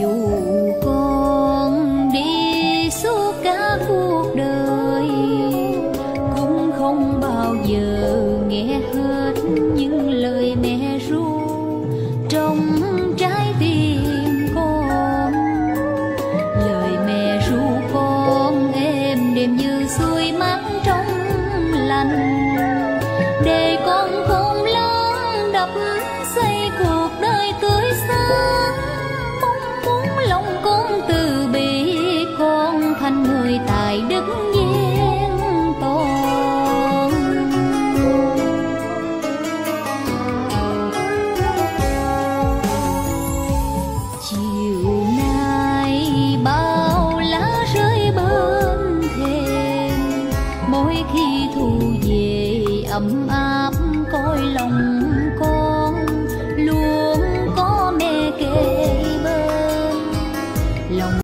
Dù con đi suốt cả cuộc đời cũng không bao giờ nghe hết những lời mẹ ru trong trái tim con. Lời mẹ ru con êm đềm như suối mát trong lành, để con khôn lớn đập xây cuộc đời tươi sáng. Mong muốn lòng con từ bi, con thành người tài đức vẹn toàn. Chiều nay bao lá rơi bên thềm, mỗi khi thu về ấm áp cõi lòng con, luôn có mẹ kề bên lòng.